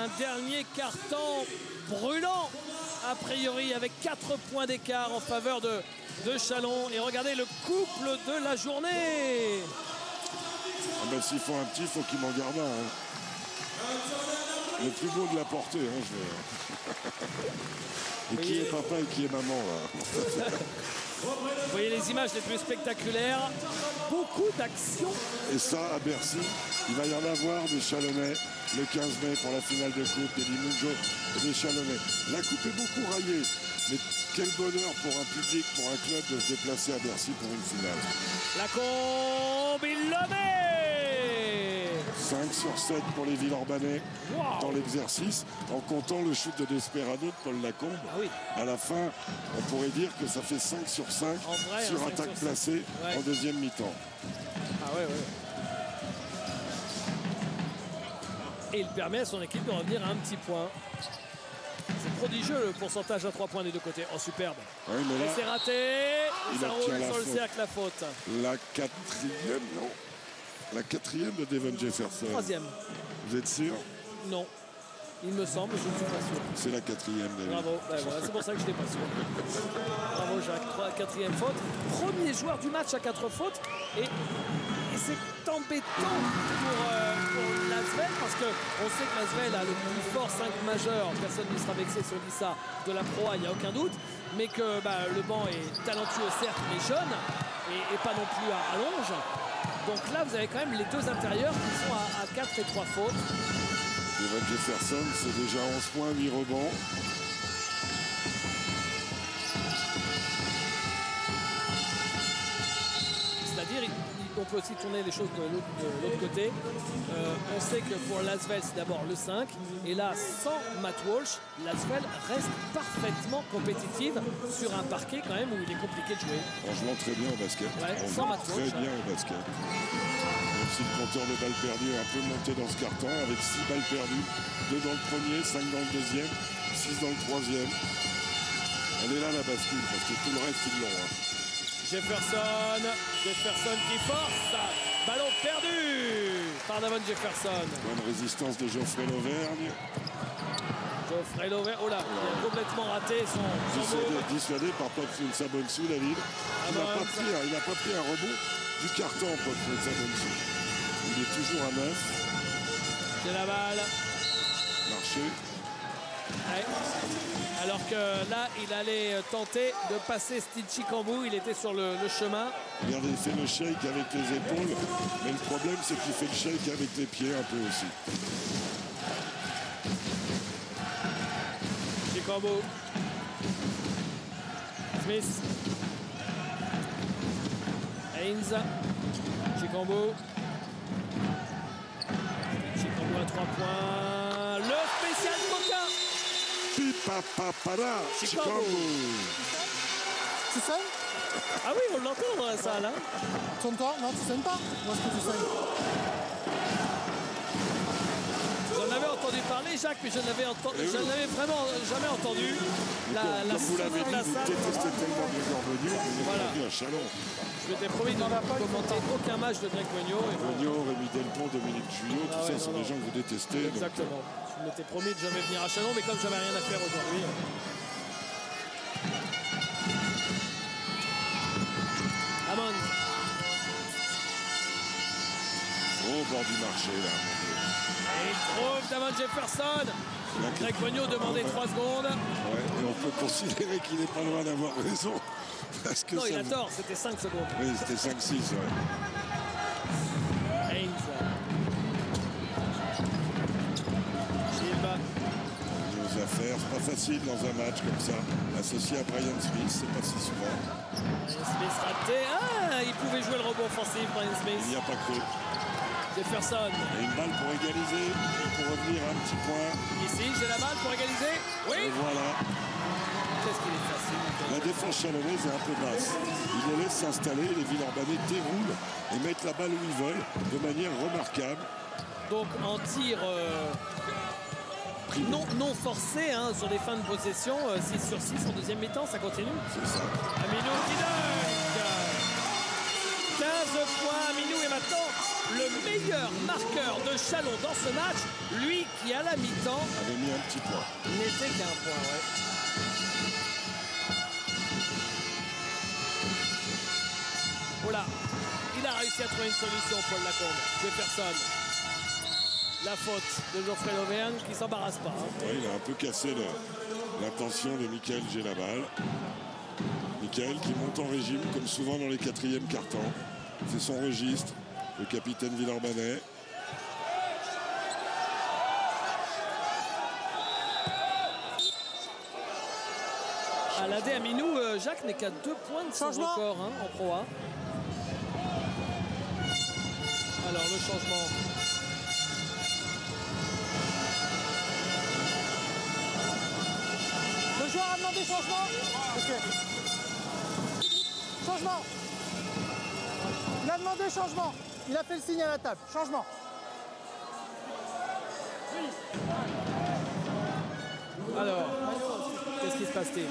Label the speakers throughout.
Speaker 1: Un dernier carton brûlant, a priori, avec 4 points d'écart en faveur de Chalon. Et regardez le couple de la journée.
Speaker 2: Ah ben, s'ils font un petit, il faut qu'ils m'en gardent un. Hein. Le plus beau de la portée. Hein, Et qui est papa et qui est maman là.
Speaker 1: Vous voyez les images les plus spectaculaires. Beaucoup d'actions.
Speaker 2: Et ça, à Bercy, il va y en avoir des Chalonnais le 15 mai pour la finale de coupe, des Limoujo et des Chalonnais. La coupe est beaucoup raillée. Mais quel bonheur pour un public, pour un club de se déplacer à Bercy pour une finale.
Speaker 1: La combe, il le met
Speaker 2: 5 sur 7 pour les Villeurbanais dans l'exercice, en comptant le shoot de Desperado de Paul Lacombe.
Speaker 1: Ah oui.
Speaker 2: À la fin, on pourrait dire que ça fait 5 sur 5
Speaker 1: vrai,
Speaker 2: sur
Speaker 1: 5
Speaker 2: attaque
Speaker 1: sur
Speaker 2: placée en deuxième mi-temps.
Speaker 1: Ah ouais. Et il permet à son équipe de revenir à un petit point. C'est prodigieux le pourcentage à 3 points des deux côtés. Oh, superbe.
Speaker 2: Oui, mais là,
Speaker 1: c'est raté. Ça roule sur le cercle, la faute.
Speaker 2: La quatrième, non. La quatrième de Devon Jefferson.
Speaker 1: Troisième.
Speaker 2: Vous êtes sûr?
Speaker 1: Non. Il me semble, je ne suis pas sûr.
Speaker 2: C'est la quatrième, David.
Speaker 1: Bravo. Voilà, c'est pour ça que je n'étais pas sûr. Bravo, Jacques. Quatrième faute. Premier joueur du match à 4 fautes. Et c'est embêtant pour l'Asvel parce qu'on sait que l'Asvel a le plus fort 5 majeurs. Personne ne sera vexé si on dit ça de la Pro A, il n'y a aucun doute. Mais que le banc est talentueux, certes, mais jeune. Et pas non plus à rallonge. Donc là, vous avez quand même les deux intérieurs qui sont à 4 et 3 fautes.
Speaker 2: Devon Jefferson, c'est déjà 11 points, 8 rebonds.
Speaker 1: C'est-à-dire, on peut aussi tourner les choses de l'autre côté. On sait que pour l'Asvel, c'est d'abord le 5. Et là, sans Matt Walsh, l'Asvel reste parfaitement compétitive sur un parquet quand même où il est compliqué de jouer.
Speaker 2: Franchement, très bien au basket.
Speaker 1: Ouais,
Speaker 2: On
Speaker 1: sans
Speaker 2: joue
Speaker 1: Matt Walsh.
Speaker 2: Très bien au basket. Même si le compteur de balles perdues est un peu monté dans ce carton, avec 6 balles perdues, 2 dans le premier, 5 dans le deuxième, 6 dans le troisième. Elle est là la bascule, parce que tout le reste, ils l'ont. Hein.
Speaker 1: Jefferson qui force. Ballon perdu par Davon Jefferson.
Speaker 2: Bonne résistance de Geoffrey Lauvergne.
Speaker 1: Geoffrey Lauvergne, oh là, il a complètement raté son
Speaker 2: dissuadé par Potfun Sabonsou, David. Il n'a pas pris un rebond du carton, Potfun Sabonsou. Il est toujours à 9.
Speaker 1: C'est la balle.
Speaker 2: Marché.
Speaker 1: Ouais. Alors que là, il allait tenter de passer Steve Chicambou. Il était sur le chemin.
Speaker 2: Regardez, il fait le shake avec les épaules. Mais le problème, c'est qu'il fait le shake avec les pieds un peu aussi.
Speaker 1: Chicambou. Smith. Haynes. Chicambou. Chicambou à 3 points. Le spécial Coca.
Speaker 2: Pipapapara. Chicambou.
Speaker 3: Tu saignes?
Speaker 1: Ah oui, on l'entend dans la salle. Hein.
Speaker 3: Sonne-toi? Non, tu saignes pas? Moi, est-ce que tu saignes?
Speaker 1: J'en avais entendu parler, Jacques, mais je n'avais vraiment jamais entendu la
Speaker 2: vous l'avez dit,
Speaker 1: la
Speaker 2: vous
Speaker 1: salle.
Speaker 2: détestez tellement Grégoire Beugnot, vous
Speaker 1: Voilà.
Speaker 2: êtes venu à Chalon.
Speaker 1: Je m'étais promis de ne commenter aucun match de Greg Beugnot.
Speaker 2: Beugnot, Rémi Delpont, Dominique Guyot, tout ça sont des gens que vous détestez.
Speaker 1: Exactement. Je m'étais promis de jamais venir à Chalon, mais comme j'avais rien à faire aujourd'hui. Amon.
Speaker 2: Au bord du marché, là.
Speaker 1: Et il trouve Davon Jefferson. Greg Beugnot demandait 3 secondes.
Speaker 2: Ouais, et on peut considérer qu'il n'est pas loin d'avoir raison. Parce que
Speaker 1: non, il a tort, c'était 5 secondes.
Speaker 2: Oui, c'était 5-6, ouais.
Speaker 1: Haynes. Gilles.
Speaker 2: Nos affaires, c'est pas facile dans un match comme ça. Associé à Brian Smith, c'est pas si souvent.
Speaker 1: Brian Smith raté. Ah, il pouvait jouer le rebond offensif, Brian Smith.
Speaker 2: Il n'y a pas cru.
Speaker 1: Jefferson.
Speaker 2: Et une balle pour égaliser, pour revenir à un petit point.
Speaker 1: Ici, j'ai la balle pour égaliser. Oui.
Speaker 2: Et voilà.
Speaker 1: Qu'est-ce qu'il est facile.
Speaker 2: La défense chalonnaise est un peu basse. Ils les laissent s'installer, les Villeurbanais déroulent et mettent la balle où ils veulent de manière remarquable.
Speaker 1: Donc en tir non forcé hein, sur des fins de possession, 6 sur 6 en deuxième mi-temps, ça continue.
Speaker 2: C'est ça.
Speaker 1: Aminou qui dunk. points. Minou est maintenant le meilleur marqueur de Chalon dans ce match. Lui qui, à la mi-temps,
Speaker 2: avait mis un petit point.
Speaker 1: N'était qu'un point, ouais. Voilà. Il a réussi à trouver une solution, Paul Lacombe. Jefferson. La faute de Geoffrey Lauvergne qui ne s'embarrasse pas. Hein.
Speaker 2: Ouais, il a un peu cassé l'intention de Michael Gelabal. Michael qui monte en régime, comme souvent dans les quatrièmes cartons. C'est son registre, le capitaine Villeurbanais.
Speaker 1: À l'AD Aminou, Jacques n'est qu'à 2 points de son record hein, en Pro A. Alors le changement.
Speaker 3: Le joueur a demandé changement. Ok. Changement. Il a demandé changement. Il a fait le signe à la table. Changement.
Speaker 1: Alors, qu'est-ce qui se passe-t-il?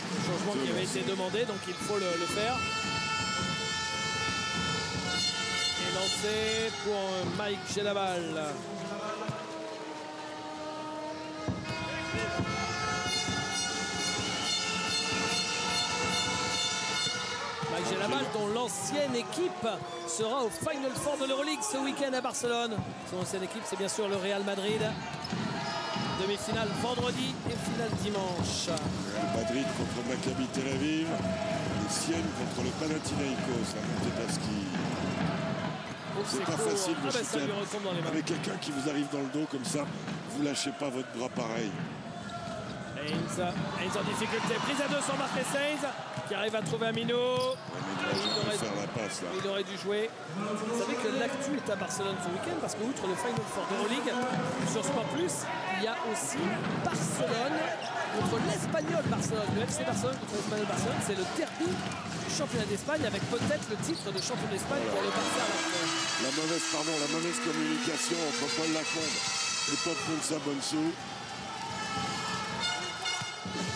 Speaker 1: Le changement qui avait été demandé, donc il faut le faire. Et lancé pour Mike Gelabal. Mike Gelabal, dont l'ancienne équipe sera au Final Four de l'Euroleague ce week-end à Barcelone. Son ancienne équipe, c'est bien sûr le Real Madrid. Demi-finale vendredi et finale dimanche.
Speaker 2: Le Madrid contre Maccabi Tel Aviv. Le Sienne contre le Panathinaikos à Montepaschi. C'est pas facile de
Speaker 1: ça lui retombe dans les mains.
Speaker 2: avec quelqu'un qui vous arrive dans le dos comme ça. Vous lâchez pas votre bras pareil.
Speaker 1: Haynes en difficulté. Prise à 2 sur Marques Haynes qui arrive à trouver Aminou. Il aurait dû jouer. Vous savez que l'actu est à Barcelone ce week-end parce qu'outre le Final Four d'Euroleague, sur Sport Plus, il y a aussi Barcelone contre l'Espagnol Barcelone. Le FC Barcelone contre l'Espagnol Barcelone, c'est le derby du championnat d'Espagne avec peut-être le titre de champion d'Espagne pour le Barça.
Speaker 2: La mauvaise communication entre Paul Lacombe et Pop Mensah-Bonsu.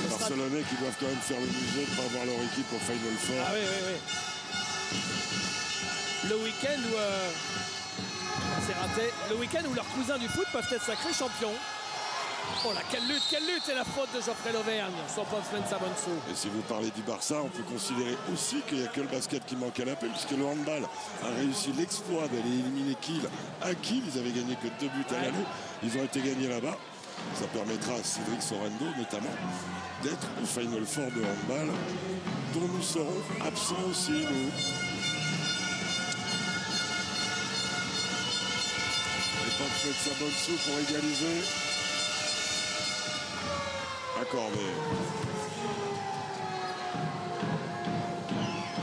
Speaker 2: Les Barcelonais qui doivent quand même faire le musée de ne pas avoir leur équipe au Final Four.
Speaker 1: Ah oui. Le week-end où c'est raté. Le week-end où leurs cousins du foot peuvent être sacrés champions. Oh là, quelle lutte! Et la faute de Geoffrey Lauvergne sur Pop Mensah-Bonsu.
Speaker 2: Et si vous parlez du Barça, on peut considérer aussi qu'il n'y a que le basket qui manque à l'appel, puisque le handball a réussi l'exploit d'aller éliminer Kiel à Kiel. Ils avaient gagné que 2 buts à l'année. Ils ont été gagnés là-bas. Ça permettra à Cédric Sorrento, notamment, d'être au Final Four de handball, dont nous serons absents aussi, nous. Et Pop Mensah-Bonsu pour égaliser. Accordé.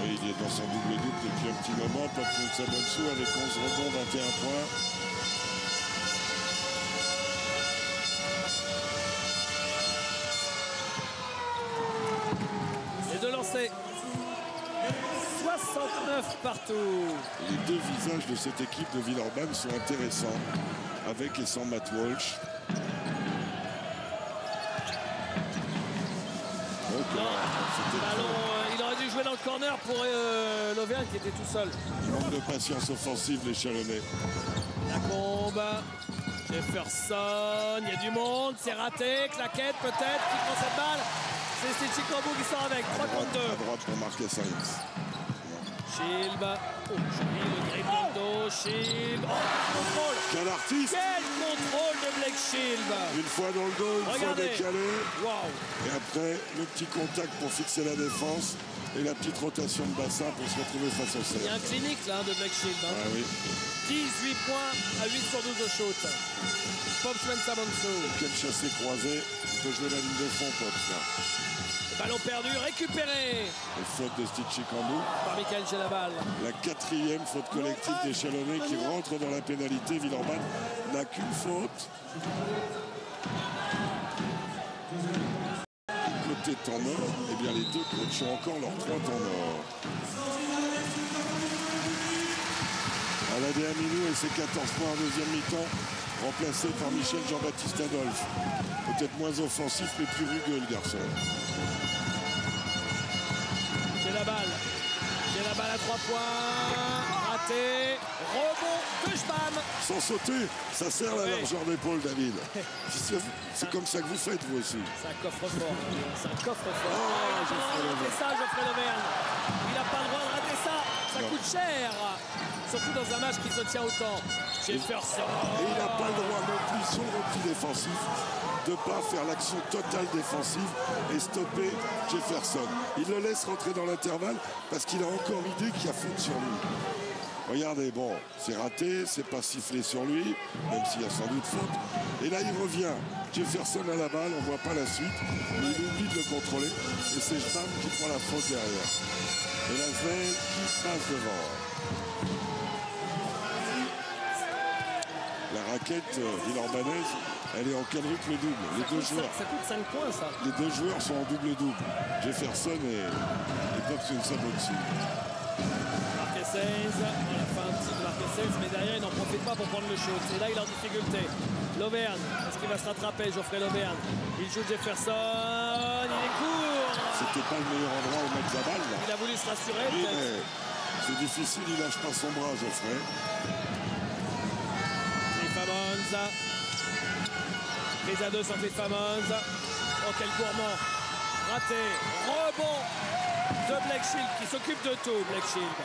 Speaker 2: Oui, il est dans son double-double depuis un petit moment. Pop Mensah-Bonsu avec 11 rebonds, 21 points.
Speaker 1: Et de lancer. 69 partout.
Speaker 2: Les deux visages de cette équipe de Villeurbanne sont intéressants, avec et sans Matt Walsh.
Speaker 1: Il aurait dû jouer dans le corner pour Lauvergne qui était tout seul.
Speaker 2: Manque de patience offensive, les Chalonnais.
Speaker 1: Lacombe, Jefferson, il y a du monde, c'est raté, claquette peut-être, qui prend cette balle. C'est Chikambu qui sort avec, 3 contre 2.
Speaker 2: À droite pour Marques Haynes.
Speaker 1: Shilb, oh joli le grip dans le dos, Shilb, oh contrôle.
Speaker 2: Quel artiste!
Speaker 1: Quel contrôle de Blake Shilb!
Speaker 2: Une fois dans le dos, une fois décalé.
Speaker 1: Wow.
Speaker 2: Et après, le petit contact pour fixer la défense et la petite rotation de bassin pour se retrouver face au
Speaker 1: Il y
Speaker 2: cercle.
Speaker 1: a un clinique là de Blake Shilb. Hein.
Speaker 2: Ah oui.
Speaker 1: 18 points à 8 sur 12 au shoot. Pop Mensah-Bonsu.
Speaker 2: Quel chassé croisé. Il peut jouer la ligne de fond, Pops, là.
Speaker 1: Ballon perdu, récupéré
Speaker 2: Et faute de Steve Chikambu.
Speaker 1: par Michael Gelabal.
Speaker 2: La 4e faute collective des Chalonnais qui rentre dans la pénalité. Villeurbanne n'a qu'une faute. Côté temps mort, eh bien les deux coachs ont encore leurs 3 temps morts. Aladé Aminou et ses 14 points en deuxième mi-temps, remplacé par Michel Jean-Baptiste Adolphe. Peut-être moins offensif, mais plus rugueux, le garçon.
Speaker 1: balle. J'ai la balle à 3 points. Raté. Rebond de Schbam.
Speaker 2: Sans sauter, ça sert la
Speaker 1: Oui.
Speaker 2: largeur d'épaule, David. C'est comme ça que vous faites, vous aussi.
Speaker 1: C'est un coffre-fort. C'est un coffre-fort.
Speaker 2: Oh,
Speaker 1: Il n'a pas le droit de rater ça, Geoffrey Lauvergne. Il n'a pas le droit de rater ça. Ça
Speaker 2: Non.
Speaker 1: coûte cher. Surtout dans un match qui se tient autant. Jefferson.
Speaker 2: Et il n'a pas le droit non plus, son repli défensif, de ne pas faire l'action totale défensive et stopper Jefferson. Il le laisse rentrer dans l'intervalle parce qu'il a encore idée qu'il y a faute sur lui. Regardez, bon, c'est raté, c'est pas sifflé sur lui, même s'il y a sans doute faute. Et là, il revient. Jefferson à la balle, on ne voit pas la suite, mais il oublie de le contrôler. Et c'est Schbam qui prend la faute derrière. Et l'Asvel qui passe devant. La raquette villeurbannaise, elle est en quadruple double. Les deux joueurs.
Speaker 1: Ça coûte 5 points, ça.
Speaker 2: Les deux joueurs sont en double-double. Jefferson et Dobson aussi.
Speaker 1: Marquez 16, on a fait un petit de Marquez 16, mais derrière il n'en profite pas pour prendre le shoot. Et là il est en difficulté. Lauvergne, est-ce qu'il va se rattraper, Geoffrey Lauvergne? Il joue Jefferson, il est court.
Speaker 2: C'était pas le meilleur endroit où mettre la balle là.
Speaker 1: Il a voulu se rassurer.
Speaker 2: Oui,
Speaker 1: peut-être.
Speaker 2: mais c'est difficile, il lâche pas son bras, Geoffrey.
Speaker 1: Cliff Ammons. Prise à 2 sur Cliff Ammons. Oh quel gourmand. Raté. Rebond de Blake Shield qui s'occupe de tout, Blake Shield.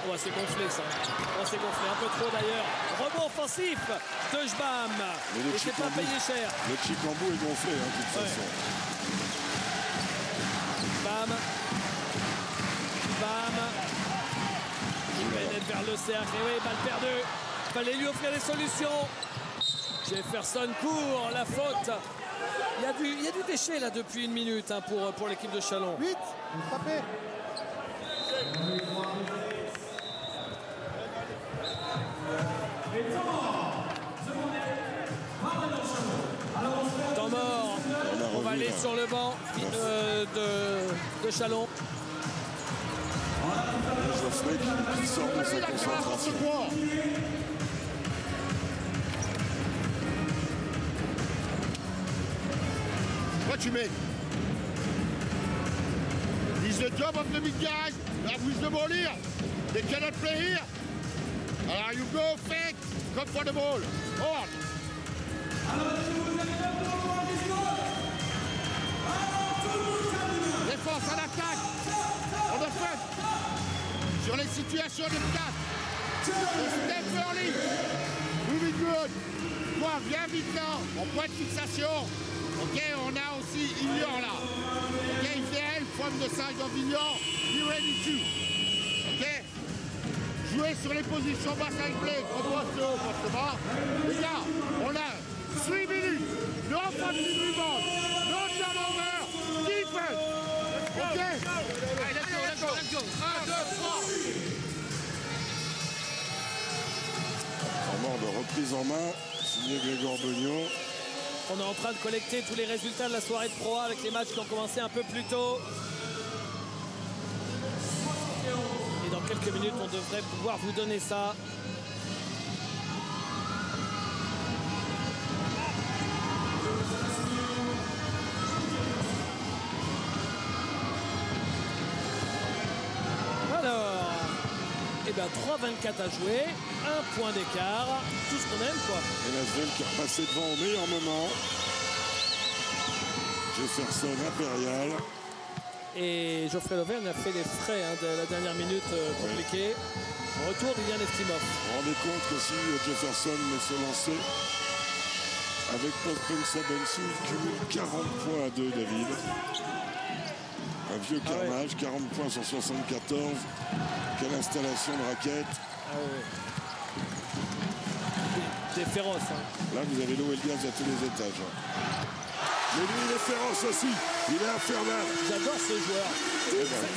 Speaker 1: Oh, c'est gonflé ça. Oh, c'est gonflé un peu trop d'ailleurs. Rebond offensif de Schbam.
Speaker 2: Mais le
Speaker 1: Et c'est pas
Speaker 2: Chicambou-
Speaker 1: payé cher.
Speaker 2: Le Chicambou est gonflé, de toute
Speaker 1: Ouais.
Speaker 2: façon.
Speaker 1: Bam. Bam. Il pénètre vers le cercle. Et oui, balle perdue. Il fallait lui offrir des solutions. Jefferson court, la faute. Il y a du déchet là depuis une minute pour l'équipe de Chalon.
Speaker 3: 8, tapez.
Speaker 1: Temps mort. On va
Speaker 2: revu,
Speaker 1: aller
Speaker 2: là.
Speaker 1: sur le banc de Chalon.
Speaker 2: Geoffrey qui sort de sa concentration.
Speaker 4: What you mean? It's the job of the big guys that with the ball here. They cannot play here. You go fake, come for the ball. On. Défense en attaque. On the front. Sur les situations de 4. Step early. Moving good. Toi, viens vite là. En point de fixation. Ok, on a aussi Ilian là. Ok, IVL, from the side of Ilian. Be ready to. Ok. Jouer sur les positions basses avec Blake. On poste haut, poste bas. Les gars, on a 3 minutes. No offensive rebound. No turnover. Defense. Ok. Allez, let's go. 1, 2, 3.
Speaker 2: Moment de reprise en main, signé Grégor Beugnot.
Speaker 1: On est en train de collecter tous les résultats de la soirée de Pro A avec les matchs qui ont commencé un peu plus tôt. Et dans quelques minutes, on devrait pouvoir vous donner ça. Alors, eh bien 3-24 à jouer, 1 point d'écart, tout ce qu'on aime quoi.
Speaker 2: Et l'Asvel qui est repassé devant au meilleur moment. Jefferson impérial.
Speaker 1: Et Geoffrey Lauvergne a fait les frais de la dernière minute compliquée. En retour, Lilian Eftimov.
Speaker 2: Vous vous rendez compte que si Jefferson met ce lancer avec Post-Pensa Bensu, il cumule 40 points à 2, David. Un vieux
Speaker 1: Ah ouais.
Speaker 2: carnage, 40 points sur 74. Quelle installation de raquette.
Speaker 1: Ah ouais. C'est féroce. Hein.
Speaker 2: Là, vous avez l'eau et le gaz à tous les étages. Mais lui, il est féroce aussi. Il est infernal.
Speaker 1: J'adore ce joueur.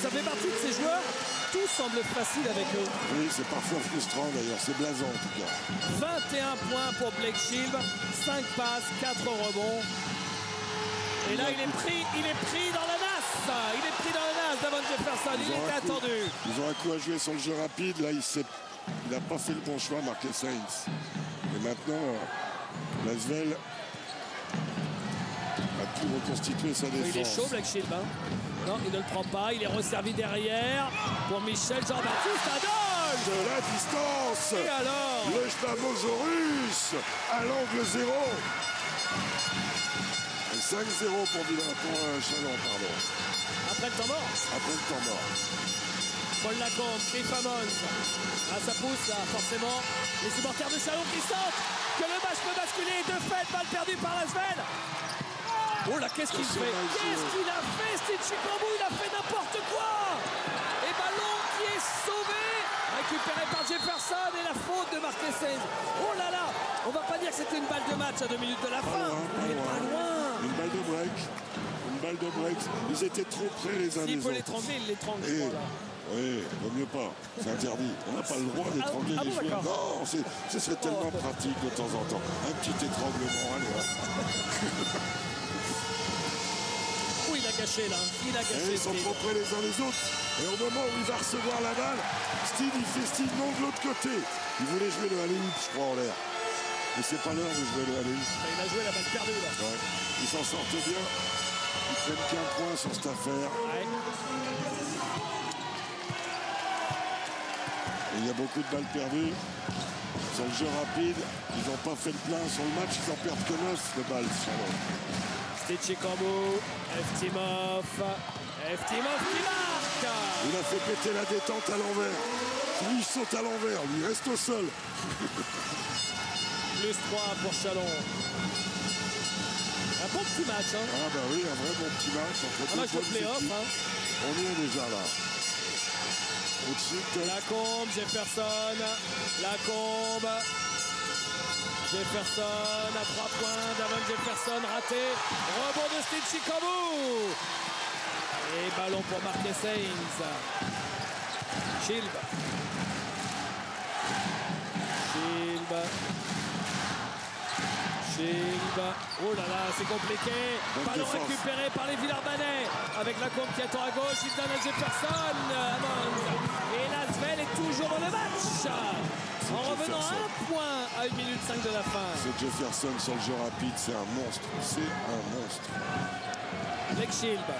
Speaker 1: Ça fait partie de ces joueurs. Tout semble facile avec eux.
Speaker 2: Oui, c'est parfois frustrant d'ailleurs. C'est blasant en tout cas.
Speaker 1: 21 points pour Blake Shield. 5 passes, 4 rebonds. Et là, il est pris dans la nasse. Il est pris dans la nasse d'Avon Jefferson. Il était attendu.
Speaker 2: Ils ont un coup à jouer sur le jeu rapide. Là, il n'a pas fait le bon choix, Marquez Sainz. Et maintenant, l'Asvel a pu reconstituer sa défense.
Speaker 1: Il est chaud, Blake Shield. Hein. Non, il ne le prend pas. Il est resservi derrière pour Michel Jean-Baptiste Adolphe.
Speaker 2: De la distance.
Speaker 1: Et alors?
Speaker 2: Le Jbamosaurus à l'angle 0. 5-0 pour Chalon, pardon.
Speaker 1: Après le temps mort.
Speaker 2: Après le temps mort.
Speaker 1: Paul Lacombe, Cliff Hammons. Ah, ça pousse là, forcément. Les supporters de Chalon qui sentent que le match peut basculer. De fait, balle perdue par Lasvel. Oh là, qu'est-ce qu'il fait? Qu'est-ce qu'il a fait, Steve Chikambu? Il a fait n'importe quoi. Et ballon qui est sauvé. Récupéré par Jefferson et la faute de Marquez. Oh là là, on va pas dire que c'était une balle de match à 2 minutes de la fin. Mais pas loin.
Speaker 2: Une balle de break. Une balle de break. Ils étaient trop près les uns des autres.
Speaker 1: S'il peut l'étrangler, il l'étrangle.
Speaker 2: Oui, vaut mieux pas. C'est interdit. On n'a pas le droit d'étrangler les joueurs. Non, ce serait tellement pratique de temps en temps. Un petit étranglement, allez.
Speaker 1: Oh, il a gâché là. Il a gâché.
Speaker 2: Ils sont trop près les uns les autres. Et au moment où il va recevoir la balle, Steve, il fait Steve non de l'autre côté. Il voulait jouer le alley-oop, je crois, en l'air. Mais c'est pas l'heure de jouer le alley-oop.
Speaker 1: Il a joué la balle perdue là.
Speaker 2: Ouais. Ils s'en sortent bien. Ils prennent qu'un point sur cette affaire.
Speaker 1: Ouais.
Speaker 2: Il y a beaucoup de balles perdues. Sur le jeu rapide, ils n'ont pas fait le plein. Sur le match, ils en perdent que 9 de balles.
Speaker 1: C'était Chikambu, Eftimov qui marque.
Speaker 2: Il a fait péter la détente à l'envers. Lui, il saute à l'envers. Lui, il reste au sol.
Speaker 1: Plus 3 pour Chalon. Un bon petit match. Hein.
Speaker 2: Ah bah oui, un vrai bon petit match.
Speaker 1: Un match de play-off. Hein.
Speaker 2: On y est déjà là. Au-dessus,
Speaker 1: Lacombe, Jefferson. Lacombe. Jefferson à 3 points. Davon Jefferson raté. Rebond de Steve Chikambu. Et ballon pour Marquez Sainz. Chilb. Oh là là, c'est compliqué. Ballon récupéré par les Villeurbanais. Avec Lacombe qui attend à gauche. Il donne à Jefferson. Et Lasvel est toujours dans le match. En revenant à 1 point à 1 minute 5 de la fin.
Speaker 2: C'est Jefferson sur le jeu rapide. C'est un monstre. C'est un monstre.
Speaker 1: Blake Chilb.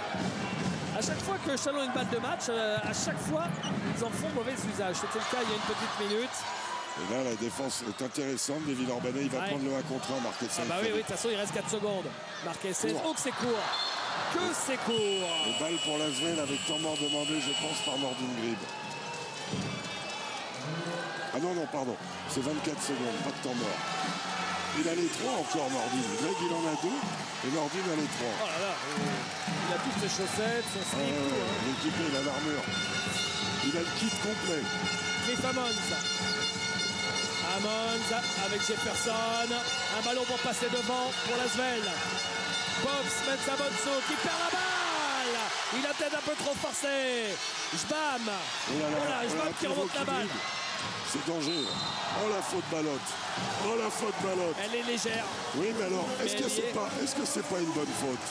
Speaker 1: À chaque fois que Chalon a une balle de match, à chaque fois, ils en font mauvais usage. C'était le cas il y a une petite minute.
Speaker 2: Et là, la défense est intéressante des Villeurbanais. Il va prendre le 1 contre 1, Marquez Sainz.
Speaker 1: Ah bah oui, de toute façon, il reste 4 secondes. Marquez Sainz. Oh, que c'est court. Que c'est court.
Speaker 2: Et balle pour Lasvel avec temps mort demandé, je pense, par Nordin Grib. Ah non, pardon. C'est 24 secondes, pas de temps mort. Il a les 3 encore, Nordin. Greg, il en a 2. Et Nordin a les 3.
Speaker 1: Oh là là. Il a toutes ses chaussettes, son slip.
Speaker 2: L'équipé, il a l'armure. Il a le kit complet.
Speaker 1: Cliff Hammons avec Jefferson. Un ballon pour passer devant pour Lasvel. Bobs Mensah-Bonso qui perd la balle. Il a peut-être un peu trop forcé. Jbam. Jbam qui remonte la balle.
Speaker 2: C'est dangereux. Oh la faute Balotte. Oh la faute Balotte.
Speaker 1: Elle est légère.
Speaker 2: Oui, mais alors, est-ce que c'est pas une bonne faute?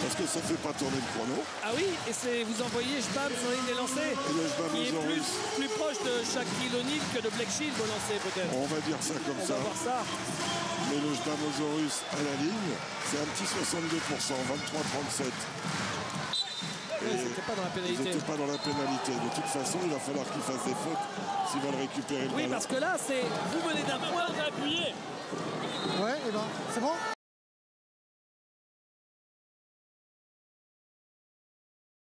Speaker 2: Parce que ça fait pas tourner le chrono.
Speaker 1: Ah oui, et vous envoyez Jbam sur la ligne des lancers.
Speaker 2: Et le Jbamosaurus.
Speaker 1: Qui est plus proche de Shaquille O'Neal que de Blake Shield au lancer peut-être.
Speaker 2: On va dire ça comme ça.
Speaker 1: On va voir ça.
Speaker 2: Mais le Jbamosaurus à la ligne, c'est un petit 62%, 23-37.
Speaker 1: C'était pas dans la pénalité.
Speaker 2: Ils n'étaient pas dans la pénalité. De toute façon, il va falloir qu'ils fassent des fautes s'ils veulent récupérer le ballon.
Speaker 1: Oui, parce que là, c'est vous menez d'un point, on a appuyé.
Speaker 3: Ouais, et ben, c'est bon.